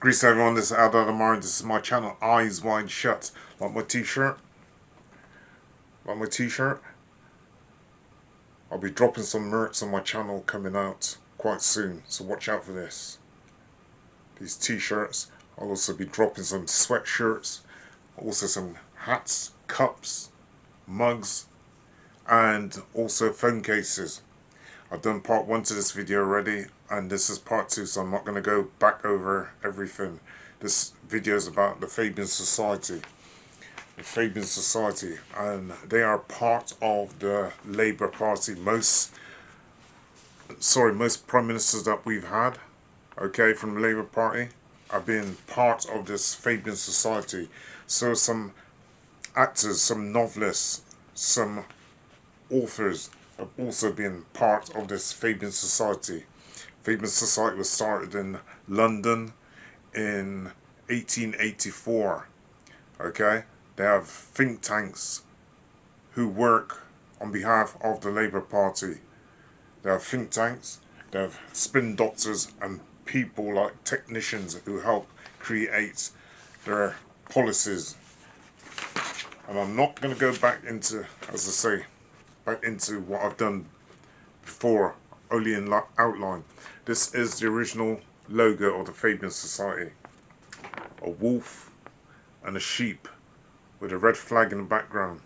Greetings everyone, this is Amara. This is my channel, Eyes Wide Shut. Like my t-shirt? Like my t-shirt? I'll be dropping some merch on my channel coming out quite soon, so watch out for this. These t-shirts. I'll also be dropping some sweatshirts, also some hats, cups, mugs, and also phone cases. I've done part 1 to this video already, and this is part 2, so I'm not going to go back over everything. This video is about the Fabian Society. The Fabian Society, and they are part of the Labour Party. Most Prime Ministers that we've had, okay, from the Labour Party, have been part of this Fabian Society. So some actors, some novelists, some authors have also been part of this Fabian Society. Fabian Society was started in London in 1884. Okay, they have think tanks who work on behalf of the Labour Party. They have think tanks, they have spin doctors and people like technicians who help create their policies. And I'm not going to go back into, as I say, back into what I've done before, only in outline. This is the original logo of the Fabian Society. A wolf and a sheep with a red flag in the background.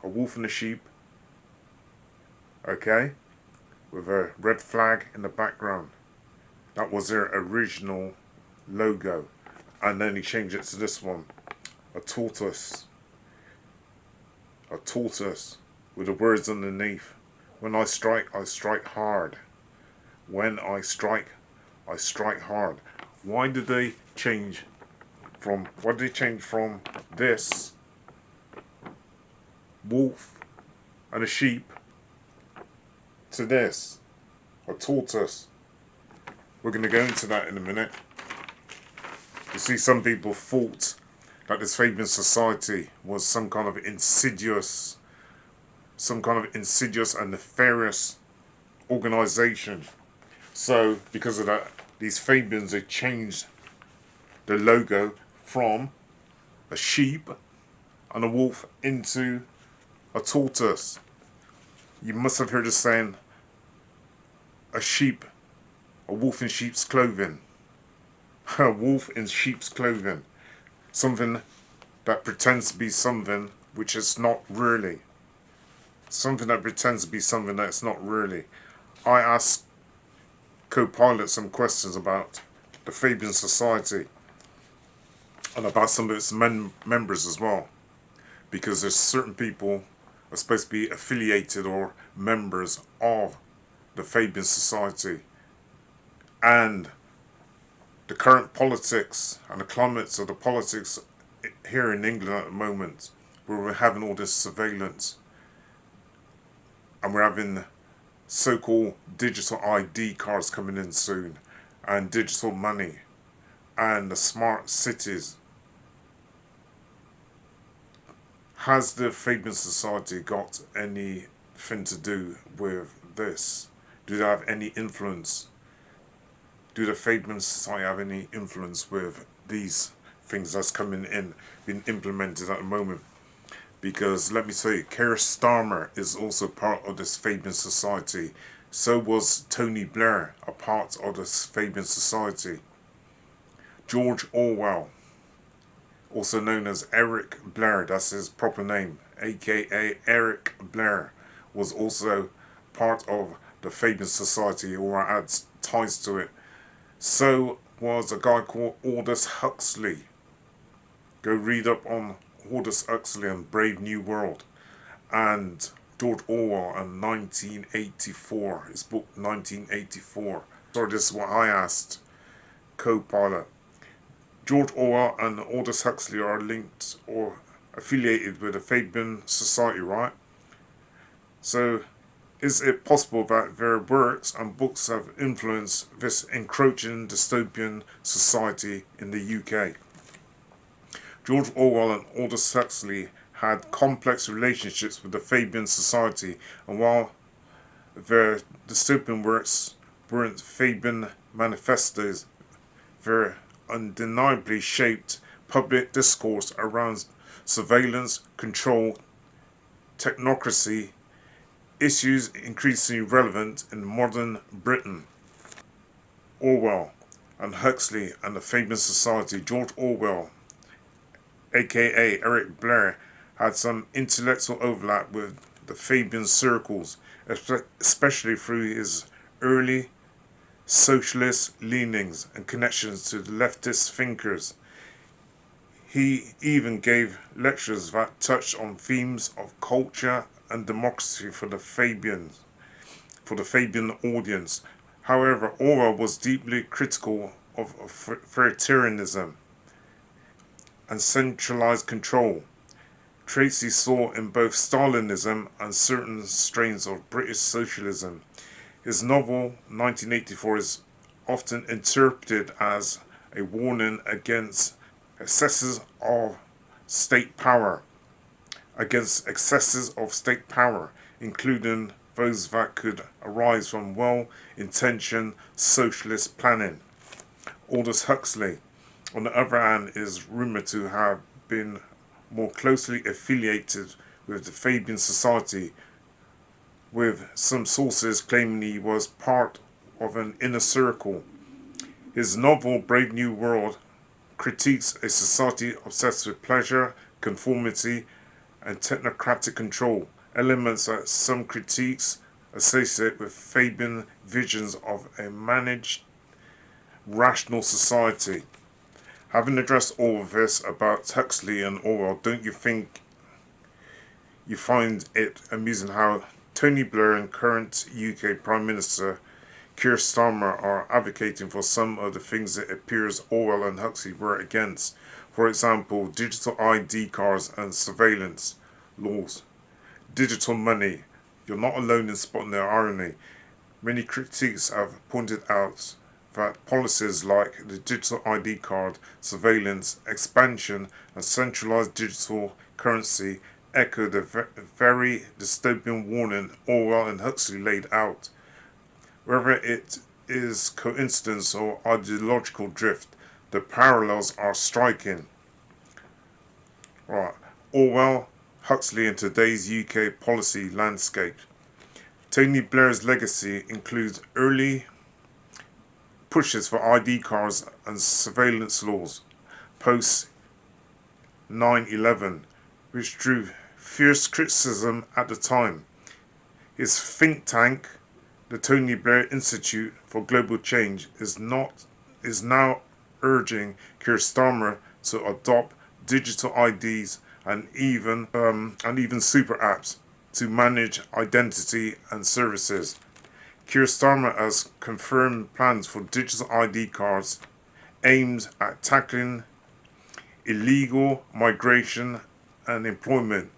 A wolf and a sheep, okay, with a red flag in the background. That was their original logo, and then he changed it to this one. A tortoise. A tortoise with the words underneath. When I strike hard. When I strike hard. Why did they change from this wolf and a sheep to this, a tortoise? We're going to go into that in a minute. You see, some people thought that this Fabian Society was some kind of insidious and nefarious organization. So because of that, these Fabians, they changed the logo from a sheep and a wolf into a tortoise. You must have heard the saying, a wolf in sheep's clothing. A wolf in sheep's clothing. Something that pretends to be something which is not really. Something that pretends to be something that's not really. I asked co-pilot some questions about the Fabian Society and about some of its members as well, because there's certain people are supposed to be affiliated or members of the Fabian Society, and the current politics and the climates of the politics here in England at the moment, where we're having all this surveillance and we're having so-called digital ID cards coming in soon, and digital money, and the smart cities. Has the Fabian Society got anything to do with this? Do they have any influence? Do the Fabian Society have any influence with these things that's coming in, being implemented at the moment? Because let me tell you, Keir Starmer is also part of this Fabian Society. So was Tony Blair a part of this Fabian Society. George Orwell, also known as Eric Blair, that's his proper name, aka Eric Blair, was also part of the Fabian Society, or had ties to it. So was a guy called Aldous Huxley. Go read up on Aldous Huxley and Brave New World, and George Orwell in 1984, his book 1984. Sorry, this is what I asked co-pilot. George Orwell and Aldous Huxley are linked or affiliated with the Fabian Society, right? So is it possible that their works and books have influenced this encroaching dystopian society in the UK? George Orwell and Aldous Huxley had complex relationships with the Fabian Society, and while their dystopian works weren't Fabian manifestos, their undeniably shaped public discourse around surveillance, control, technocracy, issues increasingly relevant in modern Britain. Orwell and Huxley and the Fabian Society. George Orwell, aka Eric Blair, had some intellectual overlap with the Fabian circles, especially through his early socialist leanings and connections to the leftist thinkers. He even gave lectures that touched on themes of culture and democracy for the Fabian audience. However, Orwell was deeply critical of authoritarianism and centralized control, traits he saw in both Stalinism and certain strains of British socialism. His novel 1984 is often interpreted as a warning against excesses of state power, including those that could arise from well-intentioned socialist planning. Aldous Huxley, on the other hand, is rumoured to have been more closely affiliated with the Fabian Society, with some sources claiming he was part of an inner circle. His novel Brave New World critiques a society obsessed with pleasure, conformity, and technocratic control, elements that some critiques associate with Fabian visions of a managed, rational society. Having addressed all of this about Huxley and Orwell, don't you think you find it amusing how Tony Blair and current UK Prime Minister Keir Starmer are advocating for some of the things it appears Orwell and Huxley were against? For example, digital ID cards and surveillance laws. Digital money. You're not alone in spotting the irony. Many critics have pointed out that policies like the digital ID card, surveillance, expansion, and centralized digital currency echo the very dystopian warning Orwell and Huxley laid out. Whether it is coincidence or ideological drift, the parallels are striking. Right. Orwell, Huxley, and today's UK policy landscape. Tony Blair's legacy includes early pushes for ID cards and surveillance laws post 9/11, which drew fierce criticism at the time. His think tank, the Tony Blair Institute for Global Change, is now urging Keir Starmer to adopt digital IDs and even super apps to manage identity and services. Keir Starmer has confirmed plans for digital ID cards aimed at tackling illegal migration and employment.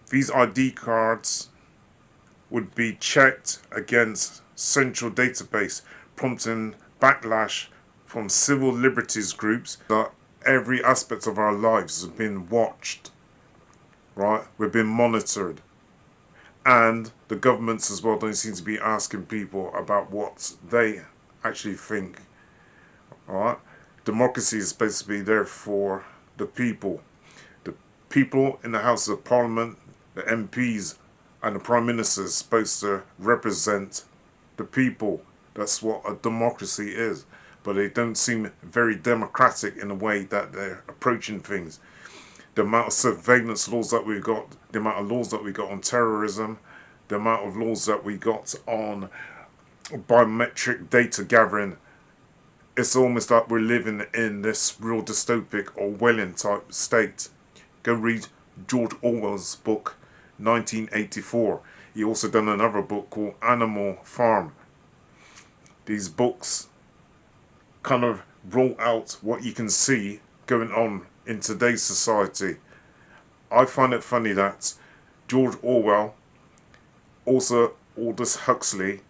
These ID cards would be checked against central database, prompting backlash from civil liberties groups that every aspect of our lives has been watched, right? We've been monitored. And the governments as well don't seem to be asking people about what they actually think, alright? Democracy is supposed to be there for the people. The people in the House of Parliament, the MPs, and the Prime Minister is supposed to represent the people. That's what a democracy is. But they don't seem very democratic in the way that they're approaching things. The amount of surveillance laws that we've got, the amount of laws that we got on terrorism, the amount of laws that we got on biometric data gathering, it's almost like we're living in this real dystopic Orwellian type state. Go read George Orwell's book 1984. He also done another book called Animal Farm. These books kind of roll out what you can see going on in today's society. I find it funny that George Orwell, also Aldous Huxley,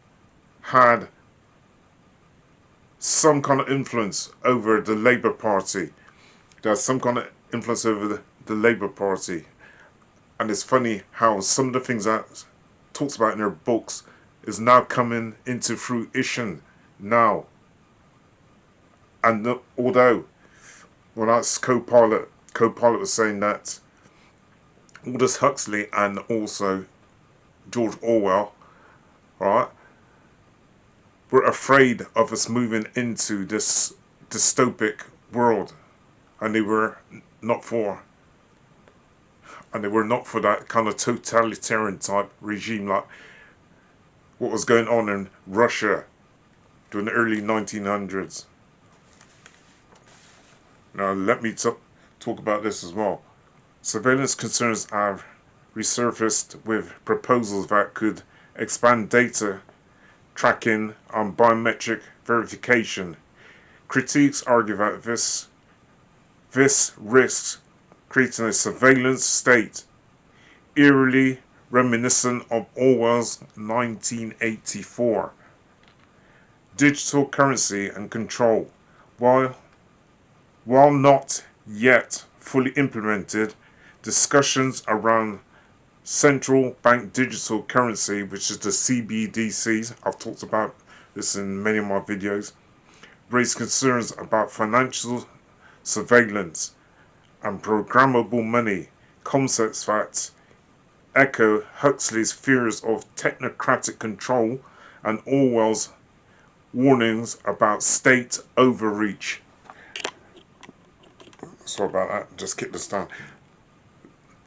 had some kind of influence over the Labour Party. There's some kind of influence over the Labour Party. And it's funny how some of the things that talks about in their books is now coming into fruition now. And although, well, that's co-pilot was saying that Aldous Huxley and also George Orwell, right, were afraid of us moving into this dystopic world, and they were not for that kind of totalitarian type regime like what was going on in Russia during the early 1900s. Now let me talk about this as well. Surveillance concerns have resurfaced with proposals that could expand data tracking and biometric verification. Critics argue that this risks creating a surveillance state eerily reminiscent of Orwell's 1984. Digital currency and control. While not yet fully implemented, discussions around central bank digital currency, which is the CBDCs, I've talked about this in many of my videos, raise concerns about financial surveillance and programmable money, concepts that echo Huxley's fears of technocratic control and Orwell's warnings about state overreach. Sorry about that, just kick this down.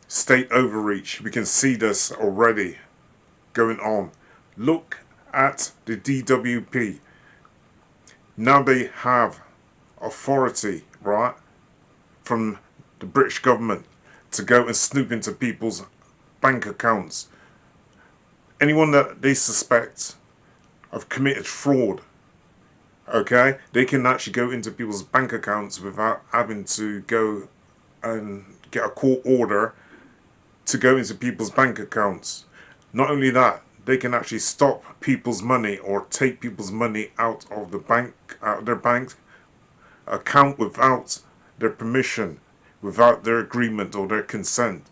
State overreach, we can see this already going on. Look at the DWP. Now they have authority, right, from the British government to go and snoop into people's bank accounts. Anyone that they suspect of committed fraud, okay, they can actually go into people's bank accounts without having to go and get a court order to go into people's bank accounts. Not only that, they can actually stop people's money or take people's money out of the bank, out of their bank account without their permission, without their agreement or their consent.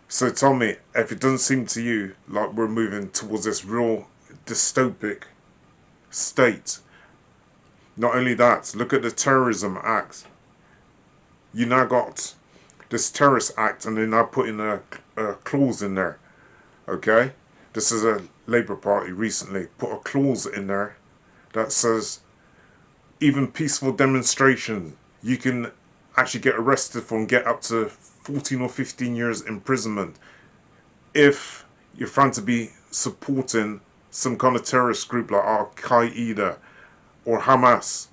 So tell me, if it doesn't seem to you like we're moving towards this real dystopic state. Not only that, look at the Terrorism Act. You now got this terrorist act, and they're now putting a clause in there. Okay, this is a Labour Party recently put a clause in there that says even peaceful demonstrations you can actually get arrested for and get up to 14 or 15 years imprisonment if you're found to be supporting some kind of terrorist group like Al-Qaeda or Hamas.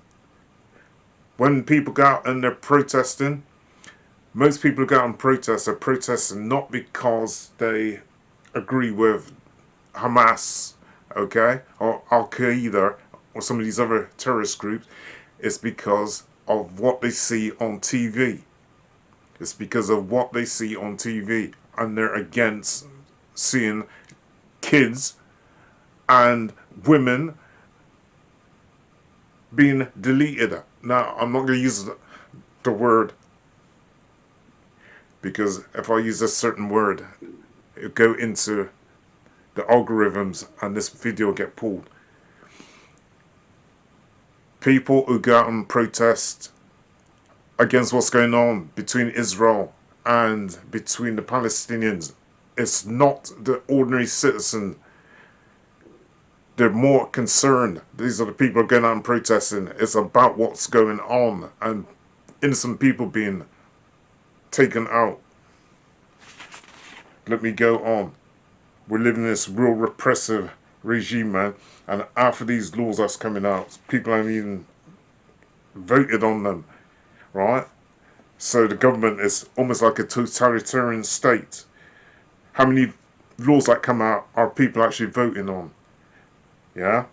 When people go out and they're protesting, most people who go out and protest are protesting not because they agree with Hamas, okay, or Al-Qaeda or some of these other terrorist groups. It's because of what they see on TV. It's because of what they see on TV, and they're against seeing kids and women being deleted. Now, I'm not going to use the word, because if I use a certain word, it'll go into the algorithms and this video will get pulled. People who go out and protest against what's going on between Israel and between the Palestinians, it's not the ordinary citizen. They're more concerned. These are the people who are going out and protesting. It's about what's going on and innocent people being taken out. Let me go on. We're living in this real repressive regime, man. And after these laws that's coming out, people haven't even voted on them, right? So the government is almost like a totalitarian state. How many laws that come out are people actually voting on? Yeah?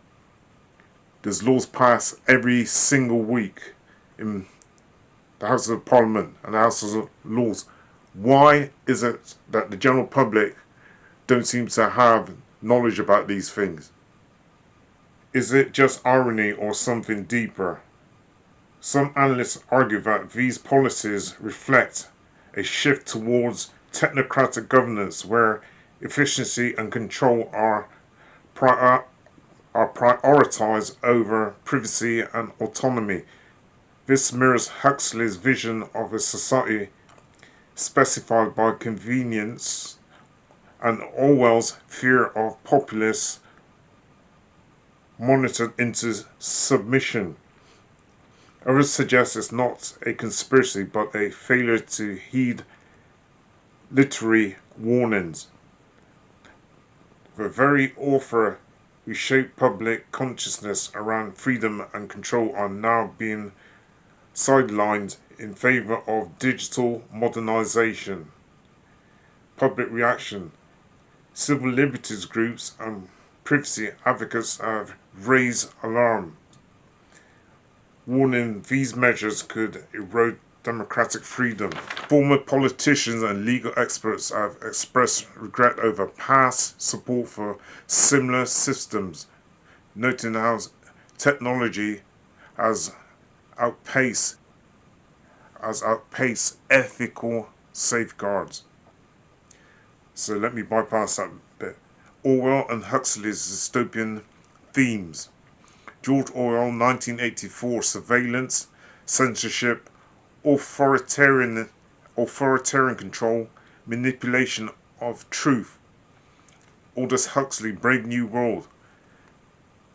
There's laws passed every single week in the House of Parliament and the House of Lords. Why is it that the general public don't seem to have knowledge about these things? Is it just irony or something deeper? Some analysts argue that these policies reflect a shift towards technocratic governance where efficiency and control are prioritized over privacy and autonomy. This mirrors Huxley's vision of a society specified by convenience and Orwell's fear of populace monitored into submission. Others suggest it's not a conspiracy but a failure to heed literary warnings. The very author who shaped public consciousness around freedom and control are now being sidelined in favor of digital modernization. Public reaction. Civil liberties groups and privacy advocates have raised alarm, warning these measures could erode democratic freedom. Former politicians and legal experts have expressed regret over past support for similar systems, noting how technology has outpaced ethical safeguards. So let me bypass that bit. Orwell and Huxley's dystopian themes. George Orwell, 1984, surveillance, censorship, authoritarian control, manipulation of truth. Aldous Huxley, Brave New World.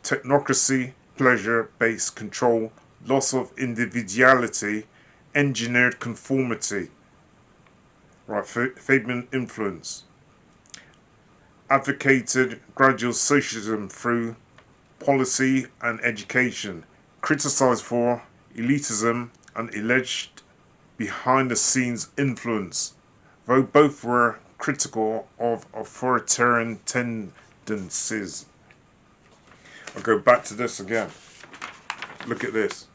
Technocracy, pleasure-based control, loss of individuality, engineered conformity. Right, Fabian influence. Advocated gradual socialism through policy and education. Criticized for elitism and alleged behind-the-scenes influence, though both were critical of authoritarian tendencies. I'll go back to this again. Look at this.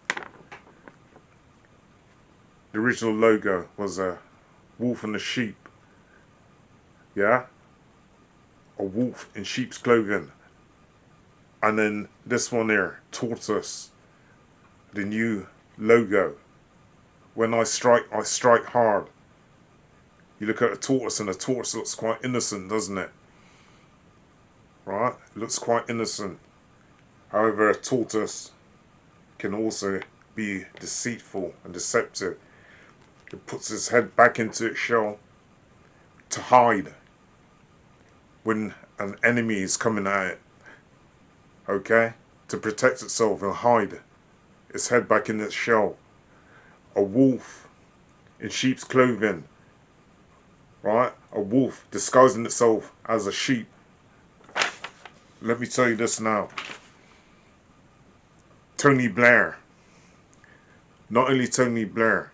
The original logo was a wolf and a sheep. Yeah? A wolf in sheep's clothing. And then this one here, tortoise. The new logo. When I strike hard. You look at a tortoise and the tortoise looks quite innocent, doesn't it? Right? It looks quite innocent. However, a tortoise can also be deceitful and deceptive. It puts its head back into its shell to hide when an enemy is coming at it. Okay? To protect itself and hide its head back in its shell. A wolf in sheep's clothing. Right? A wolf disguising itself as a sheep. Let me tell you this now. Tony Blair. Not only Tony Blair,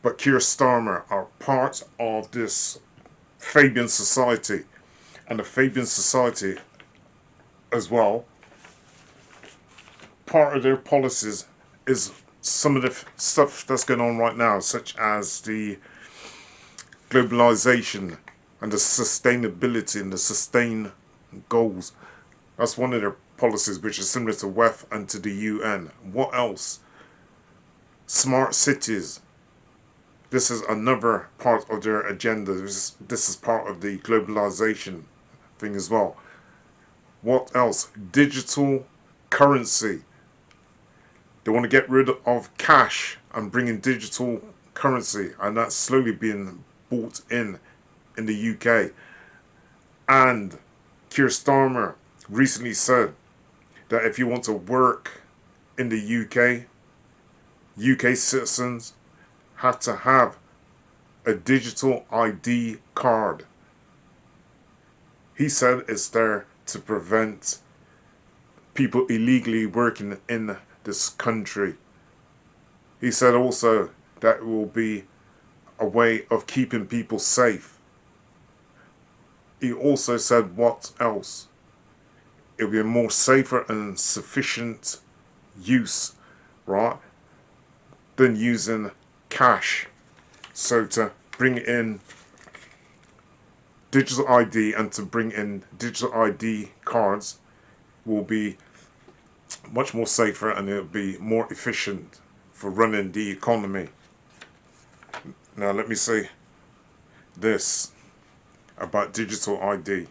but Keir Starmer are part of this Fabian Society. And the Fabian Society as well, part of their policies is some of the stuff that's going on right now, such as the globalization and the sustainability and the sustain goals. That's one of their policies, which is similar to WEF and to the UN. What else? Smart cities. This is another part of their agenda. This is part of the globalization thing as well. What else? Digital currency. They want to get rid of cash and bring in digital currency, and that's slowly being bought in the UK. And Keir Starmer recently said that if you want to work in the UK citizens have to have a digital ID card. He said it's there to prevent people illegally working in this country. He said also that it will be a way of keeping people safe. He also said what else? It will be a more safer and sufficient use, right, than using cash. So to bring in digital ID and to bring in digital ID cards will be much more safer, and it'll be more efficient for running the economy. Now let me say this about digital ID.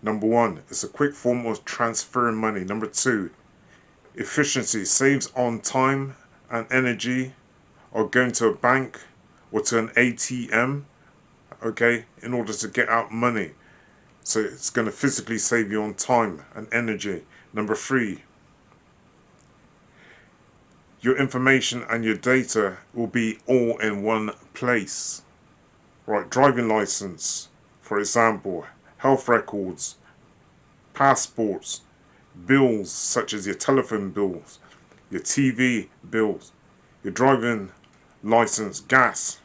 Number one, it's a quick form of transferring money. Number two, efficiency, saves on time and energy or going to a bank or to an ATM, okay, in order to get out money. So it's going to physically save you on time and energy. Number 3, your information and your data will be all in one place. Right, driving license, for example, health records, passports, bills such as your telephone bills, your TV bills, your driving license, gas,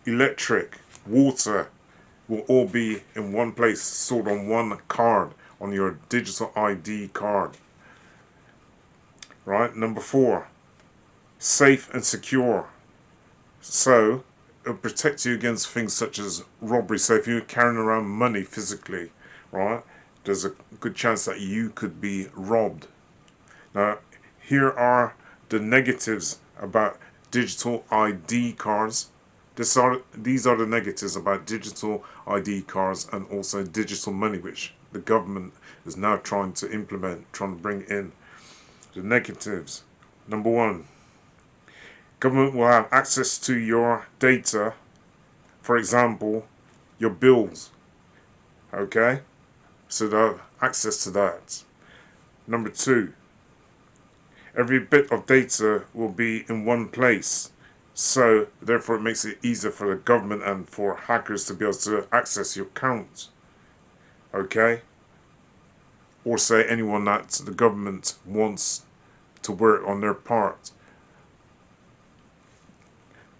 electric, water, will all be in one place, stored on one card, on your digital ID card. Right, number 4, safe and secure. So it'll protect you against things such as robbery. So if you're carrying around money physically, right, there's a good chance that you could be robbed. Now, here are the negatives about digital ID cards. These are the negatives about digital ID cards and also digital money, which the government is now trying to implement, trying to bring in. The negatives. Number 1, government will have access to your data, for example, your bills. Okay? So they'll have access to that. Number 2, every bit of data will be in one place. So therefore it makes it easier for the government and for hackers to be able to access your account. Okay? Or say anyone that the government wants to work on their part.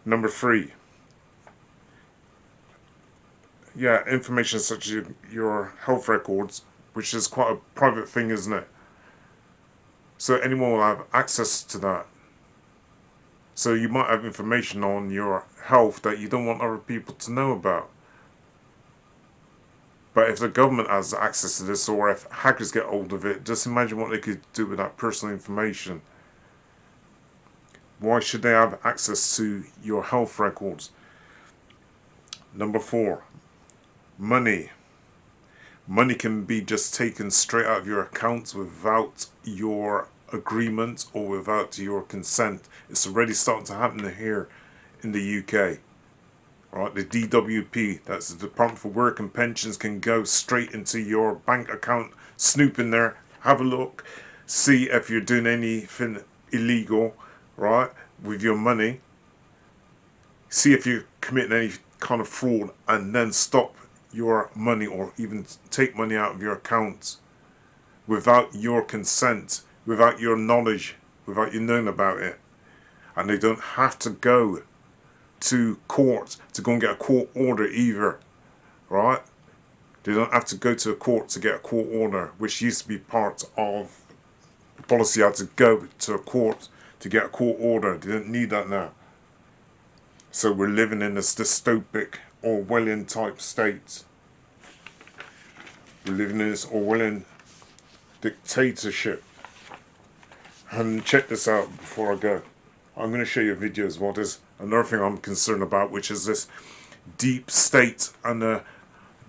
Number 3, yeah, information such as your health records, which is quite a private thing, isn't it? So anyone will have access to that. So you might have information on your health that you don't want other people to know about. But if the government has access to this, or if hackers get hold of it, just imagine what they could do with that personal information. Why should they have access to your health records? Number 4, money. Money can be just taken straight out of your accounts without your agreement or without your consent. It's already starting to happen here in the UK. Right, the DWP, that's the Department for Work and Pensions, can go straight into your bank account, snoop in there, have a look, see if you're doing anything illegal, right, with your money, see if you're committing any kind of fraud, and then stop your money or even take money out of your account without your consent, without your knowledge, without you knowing about it. And they don't have to go to court to go and get a court order either, right? They don't have to go to a court to get a court order, which used to be part of the policy. You had to go to a court to get a court order. They don't need that now. So we're living in this dystopic Orwellian type state. We're living in this Orwellian dictatorship. And check this out before I go. I'm going to show you videos. What is another thing I'm concerned about, which is this deep state and a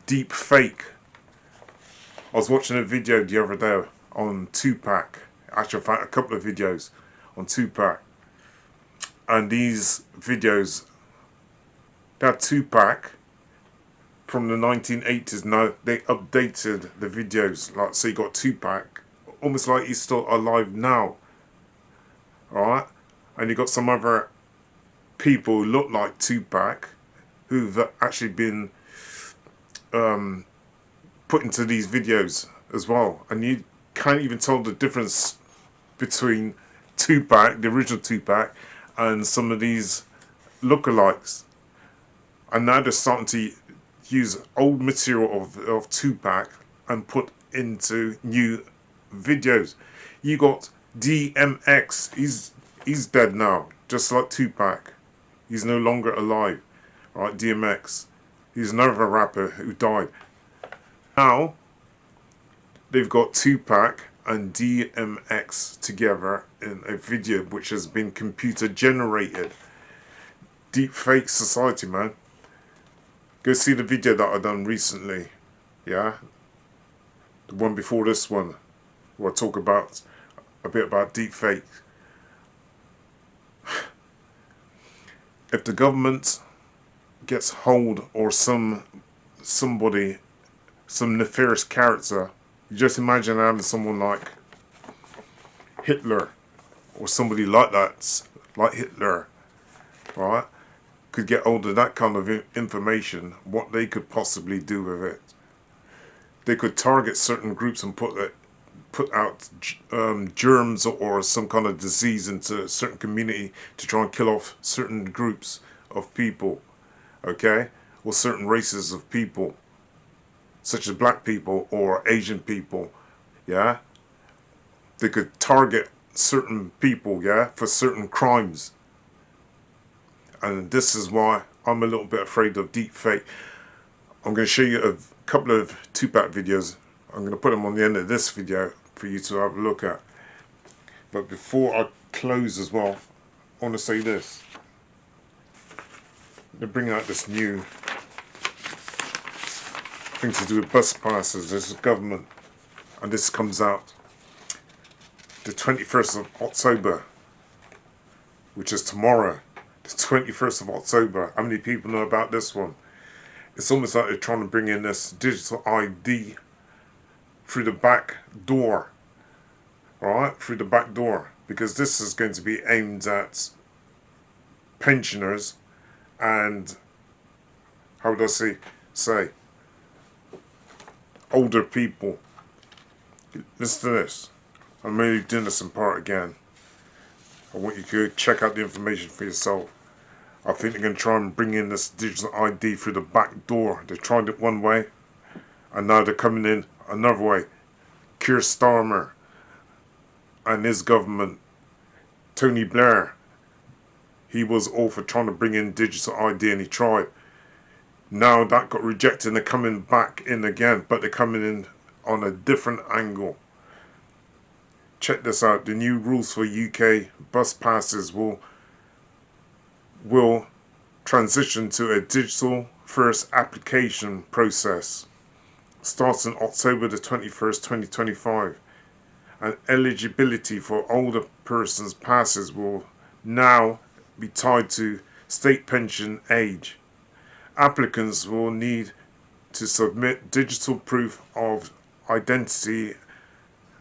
deep fake. I was watching a video the other day on Tupac. Actually, I found a couple of videos on Tupac. And these videos, that Tupac from the 1980s, now they updated the videos. Like, so you got Tupac, almost like he's still alive now. Alright? And you got some other people who look like Tupac who've actually been put into these videos as well. And you can't even tell the difference between Tupac, the original Tupac, and some of these lookalikes. And now they're starting to use old material of Tupac and put into new videos. You got DMX, he's dead now, just like Tupac. He's no longer alive, right? DMX, he's another rapper who died. Now they've got Tupac and DMX together in a video which has been computer generated. Deepfake society, man. Go see the video that I done recently, yeah, the one before this one, where I talk about a bit about deepfake. if the government gets hold, or somebody, some nefarious character, you just imagine having someone like Hitler, or somebody like that, like Hitler, right, could get hold of that kind of information, what they could possibly do with it. They could target certain groups and put out germs or some kind of disease into a certain community to try and kill off certain groups of people, okay, or certain races of people, such as black people or Asian people, yeah. They could target certain people, yeah, for certain crimes. And this is why I'm a little bit afraid of deepfake. I'm going to show you a couple of two-part videos. I'm going to put them on the end of this video for you to have a look at. But before I close as well, I want to say this. They're bringing out this new thing to do with bus passes. There's a government, and this comes out the 21st of October, which is tomorrow. The 21st of October. How many people know about this one? It's almost like they're trying to bring in this digital ID through the back door. Alright? Through the back door. Because this is going to be aimed at pensioners and, how would I say, older people. Listen to this. I'm really doing this in part again. I want you to check out the information for yourself. I think they're going to try and bring in this digital ID through the back door. They tried it one way, and now they're coming in another way. Keir Starmer and his government, Tony Blair, he was all for trying to bring in digital ID, and he tried. Now that got rejected, and they're coming back in again, but they're coming in on a different angle. Check this out. The new rules for UK bus passes will transition to a digital first application process starting October the 21st, 2025. And eligibility for older persons passes will now be tied to state pension age. Applicants will need to submit digital proof of identity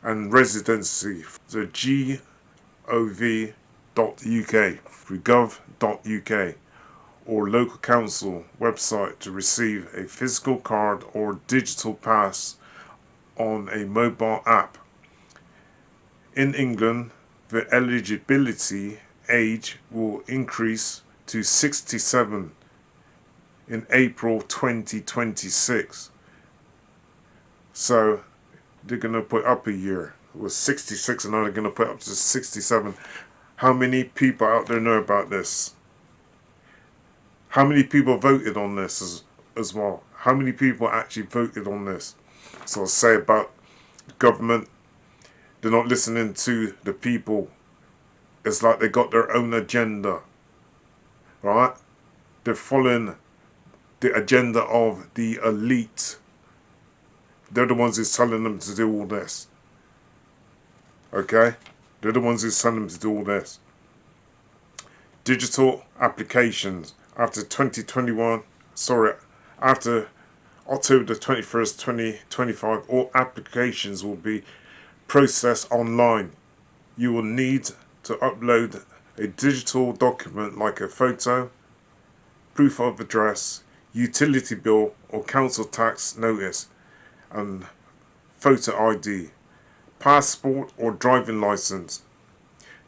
and residency to gov.uk, through gov.uk, or local council website to receive a physical card or digital pass on a mobile app. In England, the eligibility age will increase to 67 in April 2026. So they're going to put up a year. It was 66 and now they're going to put up to 67. How many people out there know about this? How many people voted on this as well? How many people actually voted on this? So I'll say about the government, they're not listening to the people. It's like they got their own agenda, right? They're following the agenda of the elite. They're the ones who's telling them to do all this. Okay? They're the ones who's telling them to do all this. Digital applications. After after October the 21st, 2025, all applications will be processed online. You will need to upload a digital document like a photo, proof of address, utility bill or council tax notice, and photo ID, passport or driving license.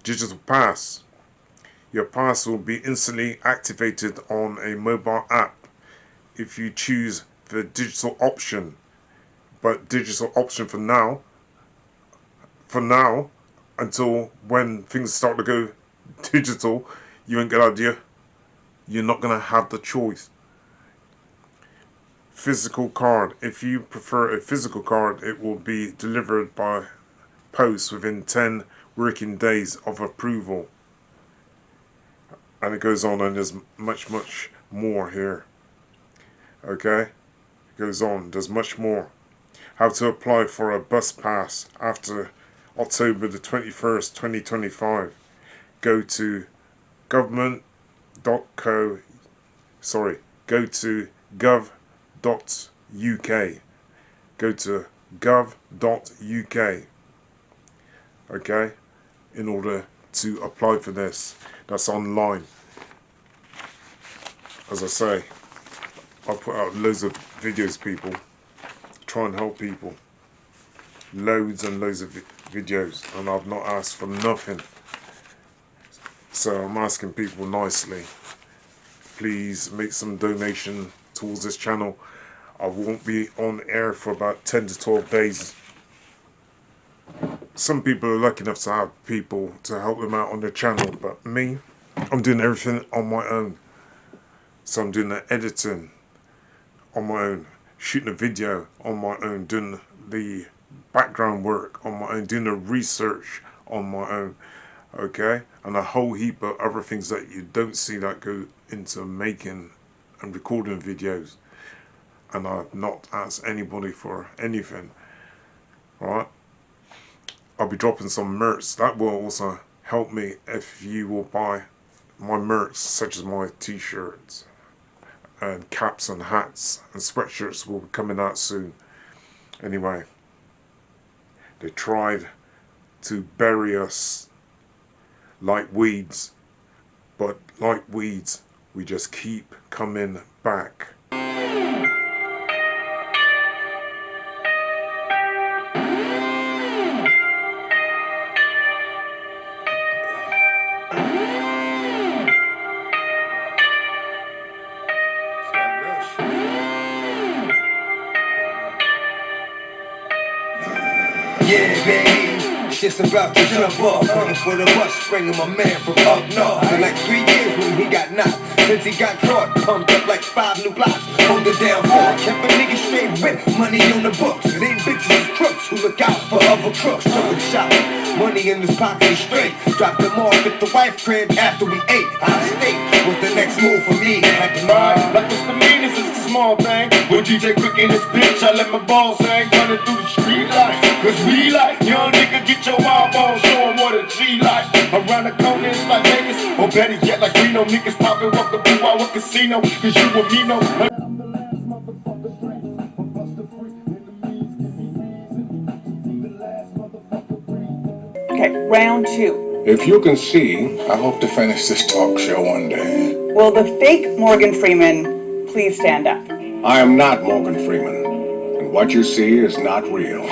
Digital pass. Your pass will be instantly activated on a mobile app if you choose the digital option. But digital option for now, until when things start to go digital, you ain't got an idea. You're not going to have the choice. Physical card. If you prefer a physical card, it will be delivered by post within 10 working days of approval. And it goes on, and there's much more here. Okay? It goes on, there's much more. How to apply for a bus pass after October the 21st, 2025. Go to government.uk go to gov.uk. Go to gov.uk, okay, in order to apply for this. That's online. As I say, I put out loads of videos, people, try and help people. Loads and loads of videos, and I've not asked for nothing. So I'm asking people nicely, please make some donation towards this channel. I won't be on air for about 10 to 12 days. Some people are lucky enough to have people to help them out on their channel, but me, I'm doing everything on my own. So I'm doing the editing on my own, shooting a video on my own, doing the background work on my own, doing the research on my own, okay, and a whole heap of other things that you don't see that go into making and recording videos. And I've not asked anybody for anything, right? I'll be dropping some merch that will also help me if you will buy my merch, such as my t-shirts and caps and hats and sweatshirts will be coming out soon. Anyway, they tried to bury us like weeds, but like weeds, we just keep coming back. Yeah, baby, shit's about to jump off. Coming for the bus, bringing my man from up north. For like 3 years when he got knocked, since he got caught, pumped up like 5 new blocks. Hold it down for it, kept a nigga straight with money on the books. It ain't bitches and crooks who look out for other crooks. So the shop, money in his pocket is straight. Dropped them off at the wife crib after we ate. Out of state, what's the next move for me? Like the ride, like what's the meanest, it's a small thing. With DJ Quick in this bitch, I let my balls hang, running through the street lights. Cause we like, young nigga, get your eyeballs, show 'em what a G like. Around the corner it's like Vegas, or better yet like Reno. Niggas poppin', welcome to our casino, cause you and me know. Okay, round 2. If you can see, I hope to finish this talk show one day. Will the fake Morgan Freeman please stand up? I am not Morgan Freeman, and what you see is not real.